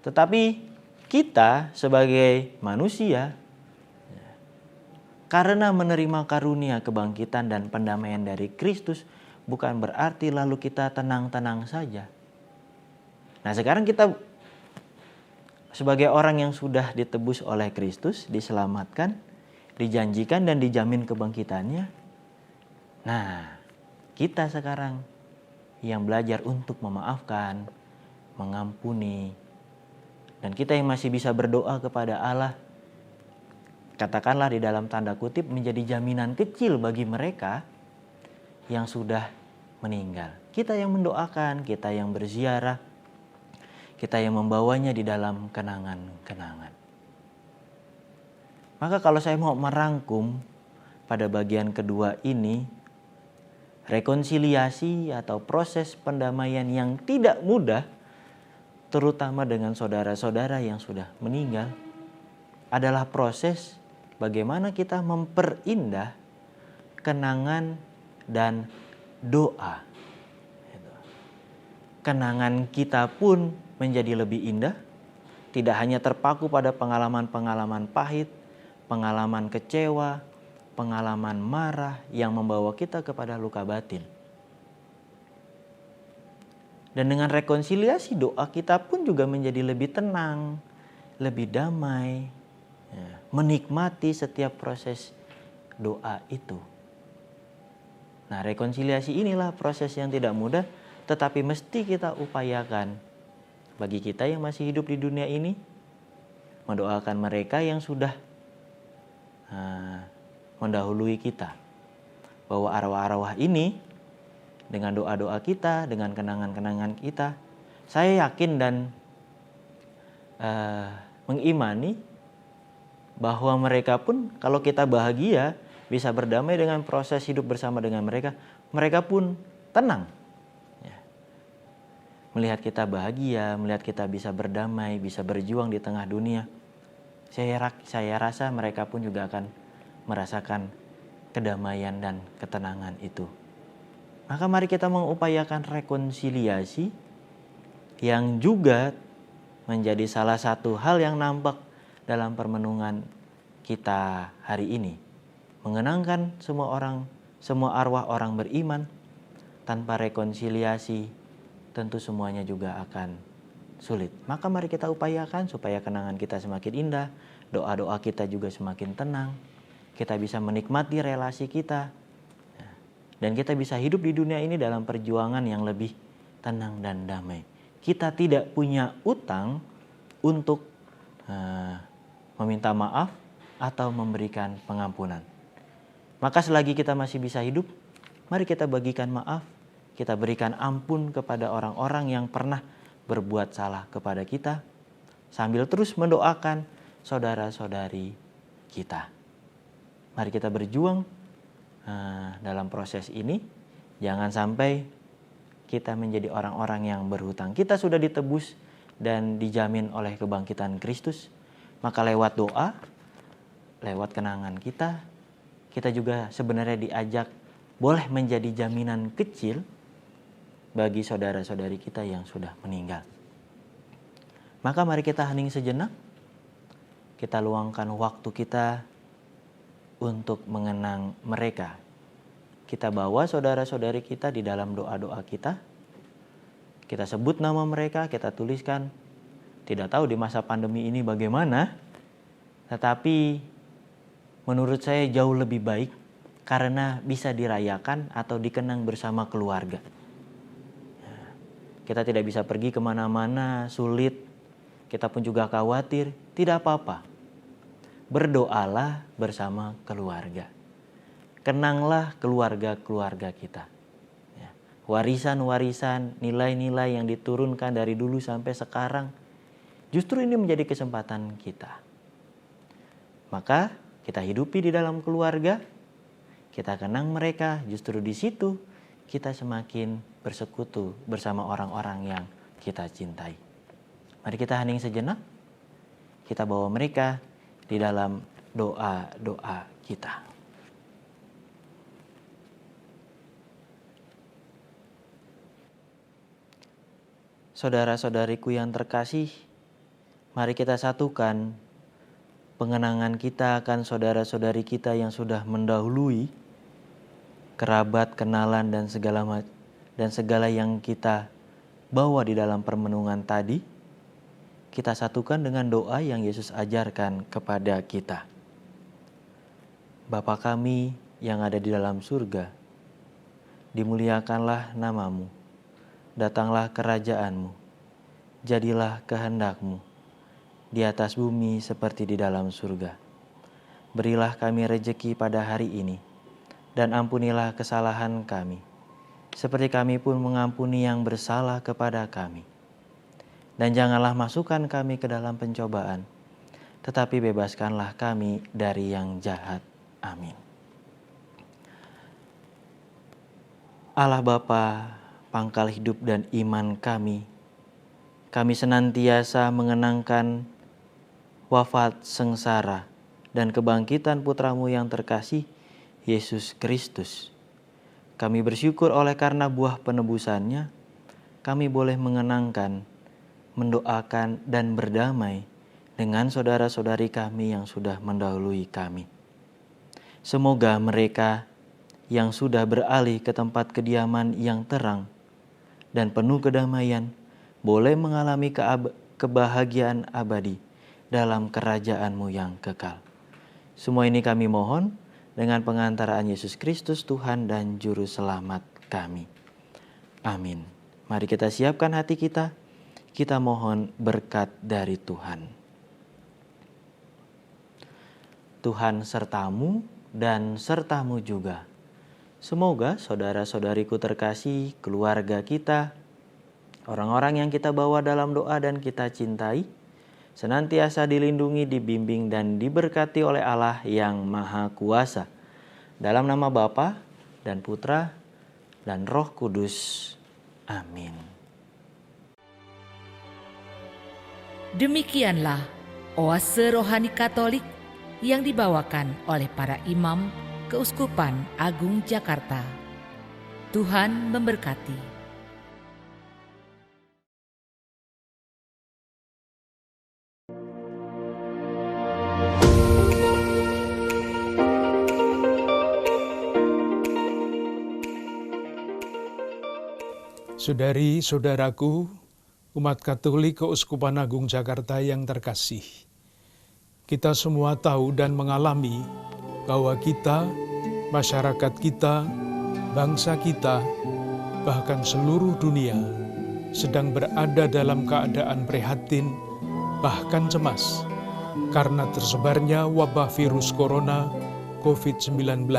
Tetapi kita sebagai manusia, karena menerima karunia kebangkitan dan pendamaian dari Kristus, bukan berarti lalu kita tenang-tenang saja. Nah, sekarang kita sebagai orang yang sudah ditebus oleh Kristus, diselamatkan, dijanjikan dan dijamin kebangkitannya. Nah, kita sekarang yang belajar untuk memaafkan, mengampuni, dan kita yang masih bisa berdoa kepada Allah, katakanlah di dalam tanda kutip, menjadi jaminan kecil bagi mereka yang sudah meninggal. Kita yang mendoakan, kita yang berziarah, kita yang membawanya di dalam kenangan-kenangan. Maka kalau saya mau merangkum pada bagian kedua ini, rekonsiliasi atau proses pendamaian yang tidak mudah, terutama dengan saudara-saudara yang sudah meninggal, adalah proses bagaimana kita memperindah kenangan dan doa. Kenangan kita pun menjadi lebih indah, tidak hanya terpaku pada pengalaman-pengalaman pahit, pengalaman kecewa, pengalaman marah yang membawa kita kepada luka batin. Dan dengan rekonsiliasi, doa kita pun juga menjadi lebih tenang, lebih damai, menikmati setiap proses doa itu. Nah, rekonsiliasi inilah proses yang tidak mudah, tetapi mesti kita upayakan. Bagi kita yang masih hidup di dunia ini, mendoakan mereka yang sudah mendahului kita, bahwa arwah-arwah ini dengan doa-doa kita, dengan kenangan-kenangan kita, saya yakin dan mengimani bahwa mereka pun kalau kita bahagia bisa berdamai dengan proses hidup bersama dengan mereka, mereka pun tenang. Melihat kita bahagia, melihat kita bisa berdamai, bisa berjuang di tengah dunia, saya rasa mereka pun juga akan merasakan kedamaian dan ketenangan itu. Maka mari kita mengupayakan rekonsiliasi yang juga menjadi salah satu hal yang nampak dalam permenungan kita hari ini. Mengenangkan semua arwah orang beriman. Tanpa rekonsiliasi tentu semuanya juga akan sulit. Maka mari kita upayakan supaya kenangan kita semakin indah, doa-doa kita juga semakin tenang, kita bisa menikmati relasi kita, dan kita bisa hidup di dunia ini dalam perjuangan yang lebih tenang dan damai. Kita tidak punya utang untuk meminta maaf atau memberikan pengampunan. Maka selagi kita masih bisa hidup, mari kita bagikan maaf, kita berikan ampun kepada orang-orang yang pernah berbuat salah kepada kita, sambil terus mendoakan saudara-saudari kita. Mari kita berjuang dalam proses ini. Jangan sampai kita menjadi orang-orang yang berhutang. Kita sudah ditebus dan dijamin oleh kebangkitan Kristus. Maka lewat doa, lewat kenangan kita juga sebenarnya diajak boleh menjadi jaminan kecil bagi saudara-saudari kita yang sudah meninggal. Maka mari kita hening sejenak. Kita luangkan waktu kita untuk mengenang mereka. Kita bawa saudara-saudari kita di dalam doa-doa kita. Kita sebut nama mereka, kita tuliskan. Tidak tahu di masa pandemi ini bagaimana, tetapi menurut saya jauh lebih baik karena bisa dirayakan atau dikenang bersama keluarga. Kita tidak bisa pergi kemana-mana, sulit. Kita pun juga khawatir, tidak apa-apa. Berdoalah bersama keluarga. Kenanglah keluarga-keluarga kita. warisan-warisan, nilai-nilai yang diturunkan dari dulu sampai sekarang. Justru ini menjadi kesempatan kita. Maka kita hidupi di dalam keluarga, kita kenang mereka, justru di situ kita semakin bersekutu bersama orang-orang yang kita cintai. Mari kita hening sejenak, kita bawa mereka di dalam doa-doa kita. Saudara-saudariku yang terkasih, mari kita satukan pengenangan kita akan saudara-saudari kita yang sudah mendahului, kerabat, kenalan, dan segala yang kita bawa di dalam permenungan tadi. Kita satukan dengan doa yang Yesus ajarkan kepada kita. Bapa kami yang ada di dalam surga, dimuliakanlah namamu. Datanglah kerajaanmu, jadilah kehendak-Mu di atas bumi seperti di dalam surga. Berilah kami rejeki pada hari ini, dan ampunilah kesalahan kami, seperti kami pun mengampuni yang bersalah kepada kami. Dan janganlah masukkan kami ke dalam pencobaan, tetapi bebaskanlah kami dari yang jahat. Amin. Allah Bapa, pangkal hidup dan iman kami senantiasa mengenangkan wafat, sengsara, dan kebangkitan Putra-Mu yang terkasih, Yesus Kristus. Kami bersyukur oleh karena buah penebusannya, kami boleh mengenangkan, mendoakan, dan berdamai dengan saudara-saudari kami yang sudah mendahului kami. Semoga mereka yang sudah beralih ke tempat kediaman yang terang dan penuh kedamaian, boleh mengalami kebahagiaan abadi dalam kerajaan-Mu yang kekal. Semua ini kami mohon dengan pengantaraan Yesus Kristus, Tuhan dan Juru Selamat kami. Amin. Mari kita siapkan hati kita, kita mohon berkat dari Tuhan. Tuhan sertamu dan sertamu juga. Semoga saudara-saudariku terkasih, keluarga kita, orang-orang yang kita bawa dalam doa dan kita cintai, senantiasa dilindungi, dibimbing, dan diberkati oleh Allah yang Maha Kuasa. Dalam nama Bapa dan Putra dan Roh Kudus. Amin. Demikianlah oase rohani Katolik yang dibawakan oleh para imam Keuskupan Agung Jakarta. Tuhan memberkati. Saudari-saudaraku, umat Katolik Keuskupan Agung Jakarta yang terkasih. Kita semua tahu dan mengalami bahwa kita, masyarakat kita, bangsa kita, bahkan seluruh dunia sedang berada dalam keadaan prihatin, bahkan cemas, karena tersebarnya wabah virus corona COVID-19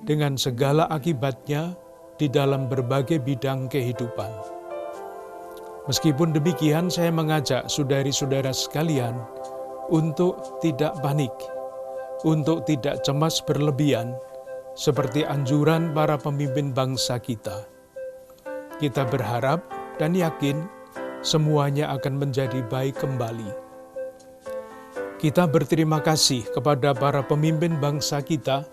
dengan segala akibatnya di dalam berbagai bidang kehidupan. Meskipun demikian, saya mengajak saudari-saudara sekalian untuk tidak panik, untuk tidak cemas berlebihan, seperti anjuran para pemimpin bangsa kita. Kita berharap dan yakin semuanya akan menjadi baik kembali. Kita berterima kasih kepada para pemimpin bangsa kita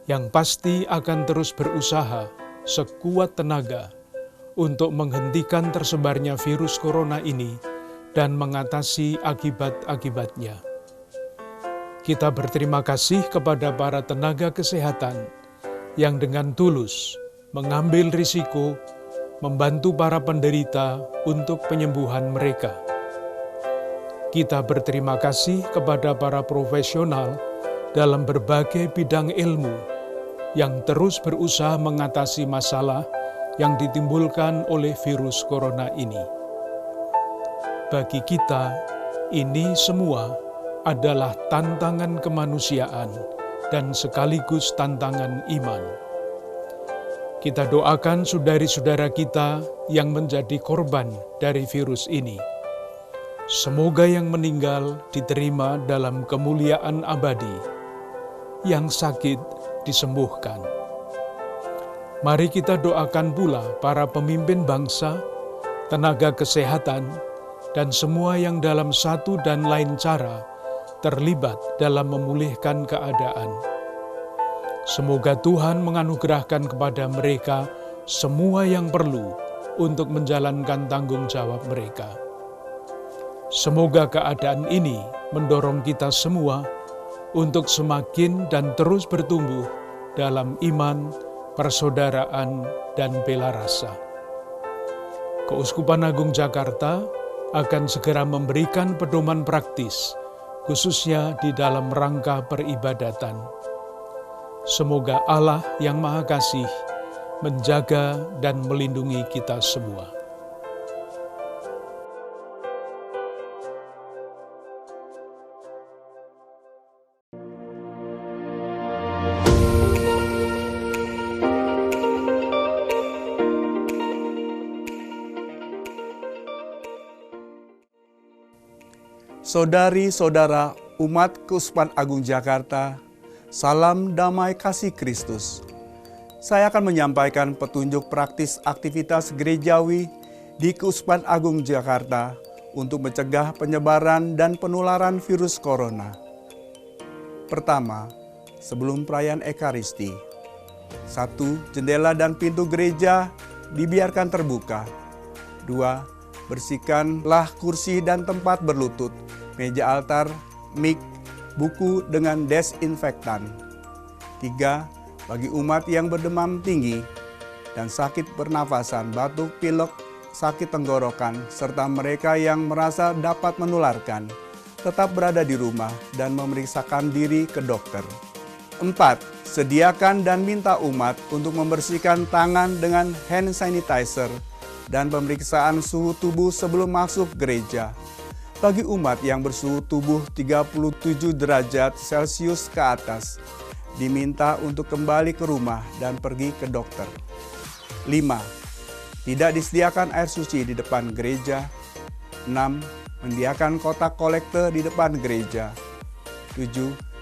yang pasti akan terus berusaha sekuat tenaga untuk menghentikan tersebarnya virus corona ini dan mengatasi akibat-akibatnya. Kita berterima kasih kepada para tenaga kesehatan yang dengan tulus mengambil risiko membantu para penderita untuk penyembuhan mereka. Kita berterima kasih kepada para profesional dalam berbagai bidang ilmu yang terus berusaha mengatasi masalah yang ditimbulkan oleh virus corona ini. Bagi kita, ini semua adalah tantangan kemanusiaan dan sekaligus tantangan iman. Kita doakan saudari-saudara kita yang menjadi korban dari virus ini. Semoga yang meninggal diterima dalam kemuliaan abadi, yang sakit disembuhkan. Mari kita doakan pula para pemimpin bangsa, tenaga kesehatan, dan semua yang dalam satu dan lain cara terlibat dalam memulihkan keadaan. Semoga Tuhan menganugerahkan kepada mereka semua yang perlu untuk menjalankan tanggung jawab mereka. Semoga keadaan ini mendorong kita semua untuk semakin dan terus bertumbuh dalam iman, persaudaraan, dan bela rasa. Keuskupan Agung Jakarta akan segera memberikan pedoman praktis, khususnya di dalam rangka peribadatan. Semoga Allah yang Maha Kasih menjaga dan melindungi kita semua. Saudari-saudara umat Keuskupan Agung Jakarta, salam damai kasih Kristus. Saya akan menyampaikan petunjuk praktis aktivitas gerejawi di Keuskupan Agung Jakarta untuk mencegah penyebaran dan penularan virus corona. Pertama, sebelum perayaan Ekaristi. 1. Jendela dan pintu gereja dibiarkan terbuka. 2. Bersihkanlah kursi dan tempat berlutut, meja altar, mik, buku dengan desinfektan. 3. Bagi umat yang berdemam tinggi dan sakit pernafasan, batuk, pilek, sakit tenggorokan, serta mereka yang merasa dapat menularkan, tetap berada di rumah dan memeriksakan diri ke dokter. 4. Sediakan dan minta umat untuk membersihkan tangan dengan hand sanitizer dan pemeriksaan suhu tubuh sebelum masuk gereja. Bagi umat yang bersuhu tubuh 37 derajat Celcius ke atas, diminta untuk kembali ke rumah dan pergi ke dokter. 5. Tidak disediakan air suci di depan gereja. 6. Menyediakan kotak kolekte di depan gereja. 7.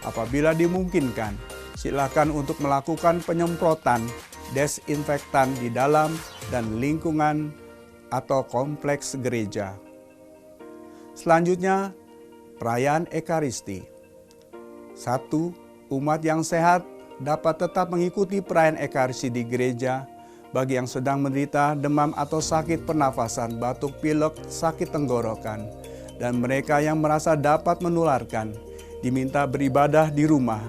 Apabila dimungkinkan, silakan untuk melakukan penyemprotan desinfektan di dalam dan lingkungan atau kompleks gereja. Selanjutnya, perayaan Ekaristi. 1. Umat yang sehat dapat tetap mengikuti perayaan Ekaristi di gereja. Bagi yang sedang menderita demam atau sakit pernafasan, batuk pilek, sakit tenggorokan, dan mereka yang merasa dapat menularkan, diminta beribadah di rumah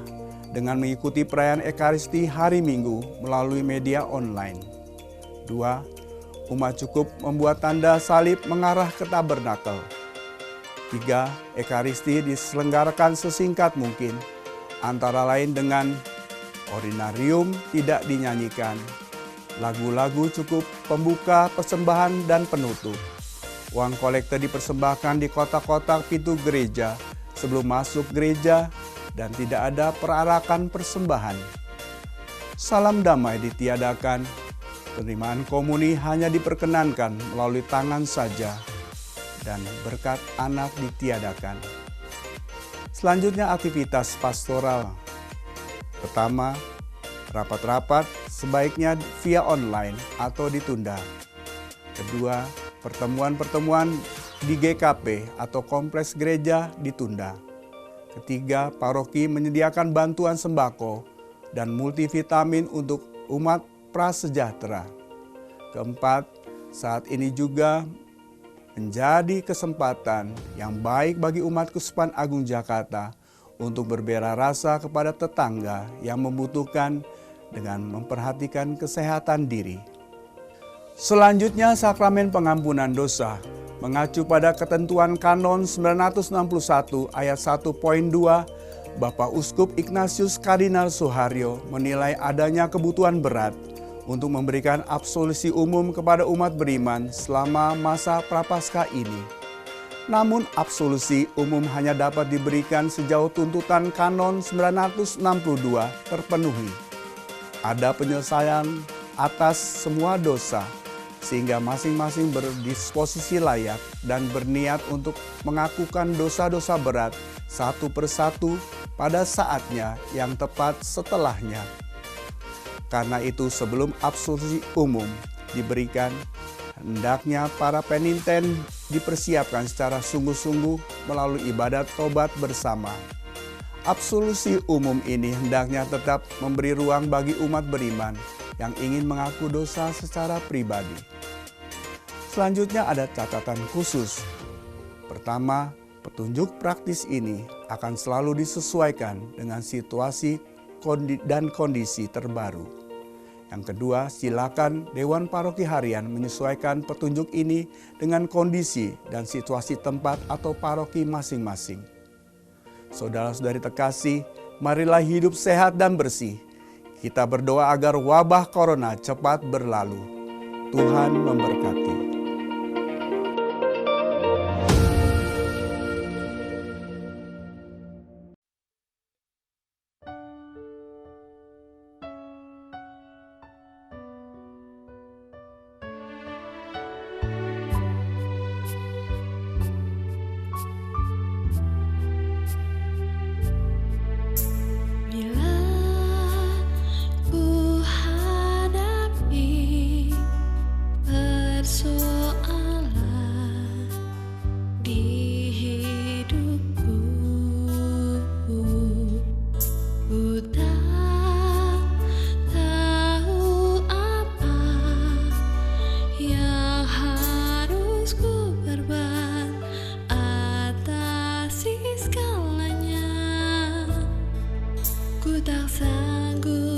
dengan mengikuti perayaan Ekaristi hari Minggu melalui media online. 2. Umat cukup membuat tanda salib mengarah ke tabernakel. 3. Ekaristi diselenggarakan sesingkat mungkin, antara lain dengan Ordinarium tidak dinyanyikan, lagu-lagu cukup pembuka, persembahan, dan penutup. Uang kolekte dipersembahkan di kotak-kotak pintu gereja sebelum masuk gereja dan tidak ada perarakan persembahan. Salam damai ditiadakan, penerimaan komuni hanya diperkenankan melalui tangan saja, dan berkat anak ditiadakan. Selanjutnya aktivitas pastoral. Pertama, rapat-rapat sebaiknya via online atau ditunda. Kedua, pertemuan-pertemuan di GKP atau kompleks gereja ditunda. Ketiga, paroki menyediakan bantuan sembako dan multivitamin untuk umat prasejahtera. Keempat, saat ini juga menjadi kesempatan yang baik bagi umat Keuskupan Agung Jakarta untuk berbela rasa kepada tetangga yang membutuhkan dengan memperhatikan kesehatan diri. Selanjutnya, sakramen pengampunan dosa. Mengacu pada ketentuan Kanon 961 ayat 1.2, Bapak Uskup Ignatius Kardinal Suharyo menilai adanya kebutuhan berat untuk memberikan absolusi umum kepada umat beriman selama masa Prapaskah ini. Namun absolusi umum hanya dapat diberikan sejauh tuntutan Kanon 962 terpenuhi. Ada penyelesaian atas semua dosa, sehingga masing-masing berdisposisi layak dan berniat untuk mengakukan dosa-dosa berat satu persatu pada saatnya yang tepat setelahnya. Karena itu sebelum absolusi umum diberikan, hendaknya para peniten dipersiapkan secara sungguh-sungguh melalui ibadat tobat bersama. Absolusi umum ini hendaknya tetap memberi ruang bagi umat beriman yang ingin mengaku dosa secara pribadi. Selanjutnya ada catatan khusus. Pertama, petunjuk praktis ini akan selalu disesuaikan dengan situasi dan kondisi terbaru. Yang kedua, silakan Dewan Paroki Harian menyesuaikan petunjuk ini dengan kondisi dan situasi tempat atau paroki masing-masing. Saudara-saudari terkasih, marilah hidup sehat dan bersih. Kita berdoa agar wabah corona cepat berlalu. Tuhan memberkati. Bila ku hadapi persoalan di hidupku, ku tak tahu apa yang harus ku perbuat atasi segalanya. Ku tak sanggup